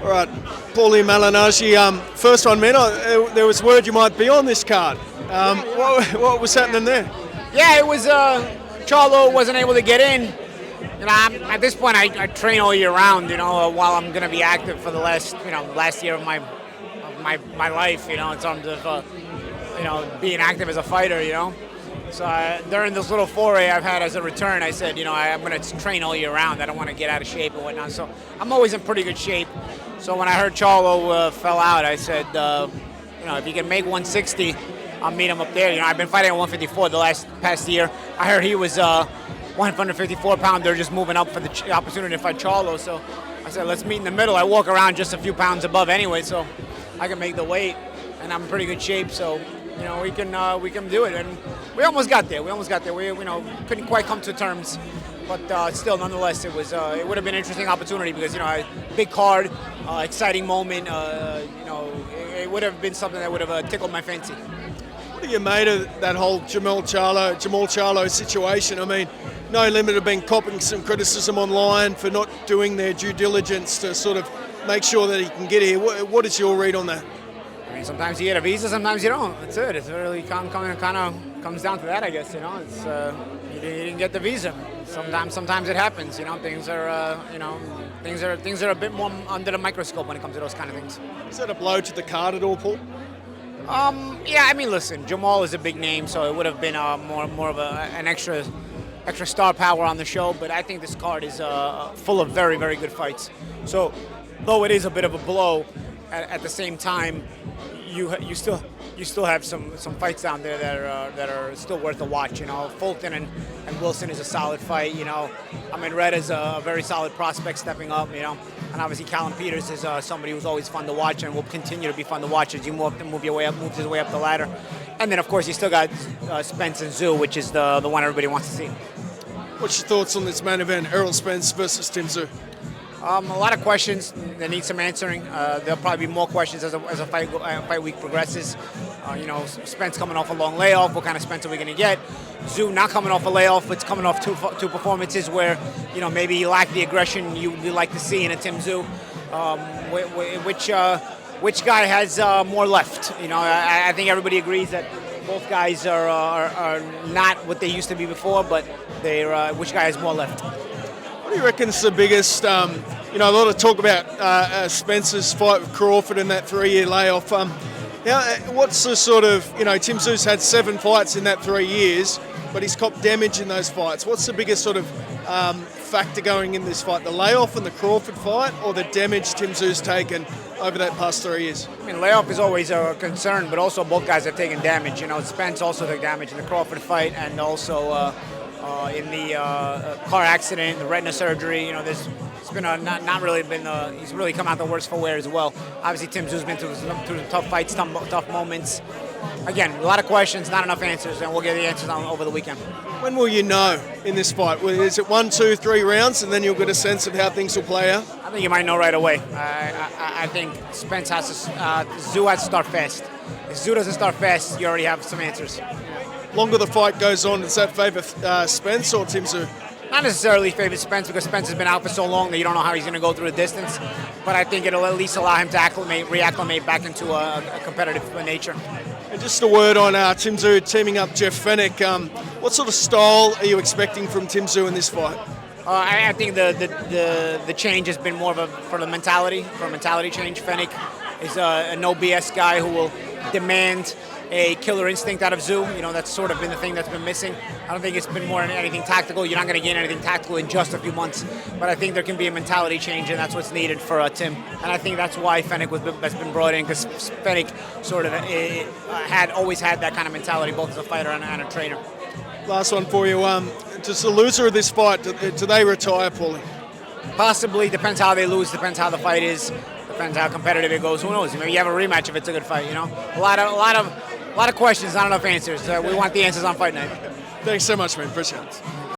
All right, Paulie Malignaggi, first one, man. There was word you might be on this card. What was happening there? Yeah, it was. Charlo wasn't able to get in. You know, at this point, I train all year round. You know, while I'm going to be active for the last year of my life. You know, in terms of being active as a fighter. You know, so during this little foray I've had as a return, I said, I'm going to train all year round. I don't want to get out of shape and whatnot. So I'm always in pretty good shape. So when I heard Charlo fell out, I said, if he can make 160, I'll meet him up there. I've been fighting at 154 the past year. I heard he was 154-pounder, just moving up for the opportunity to fight Charlo. So I said, let's meet in the middle. I walk around just a few pounds above anyway, so I can make the weight, and I'm in pretty good shape. So we can do it, and we almost got there. We couldn't quite come to terms. But still, nonetheless, it would have been an interesting opportunity because a big card, exciting moment. It would have been something that would have tickled my fancy. What do you made of that whole Jamal Charlo situation? I mean, No Limit have been copping some criticism online for not doing their due diligence to sort of make sure that he can get here. What is your read on that? I mean, sometimes you get a visa, sometimes you don't. That's it. It's really kind of comes down to that, I guess. It's you didn't get the visa. Sometimes it happens. Things are a bit more under the microscope when it comes to those kind of things. Is that a blow to the card at all, Paul? Yeah. I mean, listen, Jamal is a big name, so it would have been more of an extra star power on the show. But I think this card is full of very, very good fights. So, though it is a bit of a blow, at the same time, you still have some fights down there that are still worth a watch. Fulton and Wilson is a solid fight. Red is a very solid prospect stepping up. And obviously Callum Peters is somebody who's always fun to watch and will continue to be fun to watch as you moves his way up the ladder. And then of course you still got Spence and Tszyu, which is the one everybody wants to see. What's your thoughts on this main event, Errol Spence versus Tszyu? A lot of questions that need some answering. There'll probably be more questions as a fight week progresses. Spence coming off a long layoff. What kind of Spence are we going to get? Tszyu not coming off a layoff, but coming off two performances where maybe he lacked the aggression you like to see in a Tszyu. Which guy has more left? I think everybody agrees that both guys are not what they used to be before, but which guy has more left? What do you reckon is the biggest, a lot of talk about Spence's fight with Crawford and that 3-year layoff. What's the sort of, Tszyu's had 7 fights in that 3 years, but he's copped damage in those fights. What's the biggest sort of factor going in this fight, the layoff and the Crawford fight, or the damage Tszyu's taken over that past 3 years? I mean, layoff is always a concern, but also both guys have taken damage. Spence also took damage in the Crawford fight, and also in the car accident, the retina surgery. It's been not really been. He's really come out the worst for wear as well. Obviously, Tszyu's been through some tough fights, tough moments. Again, a lot of questions, not enough answers, and we'll get the answers over the weekend. When will you know in this fight? Is it 1, 2, 3 rounds, and then you'll get a sense of how things will play out? I think you might know right away. I think Spence has to. Tszyu has to start fast. If Tszyu doesn't start fast, you already have some answers. Longer the fight goes on, does that favour Spence or Tszyu? Not necessarily favor Spence because Spence has been out for so long that you don't know how he's going to go through the distance. But I think it'll at least allow him to reacclimate back into a competitive nature. And just a word on Tszyu teaming up Jeff Fenech. What sort of style are you expecting from Tszyu in this fight? I think the change has been more for a mentality change. Fenech is a no BS guy who will demand a killer instinct out of Tszyu. That's sort of been the thing that's been missing. I don't think it's been more than anything tactical. You're not going to gain anything tactical in just a few months. But I think there can be a mentality change, and that's what's needed for Tim. And I think that's why Fenech has been brought in, because Fenech sort of always had that kind of mentality, both as a fighter and a trainer. Last one for you. Does the loser of this fight, do they retire, Paulie? Possibly. Depends how they lose. Depends how the fight is. Depends how competitive it goes. Who knows? Maybe you have a rematch if it's a good fight. A lot of questions, not enough answers. We want the answers on fight night. Thanks so much, man. Appreciate it.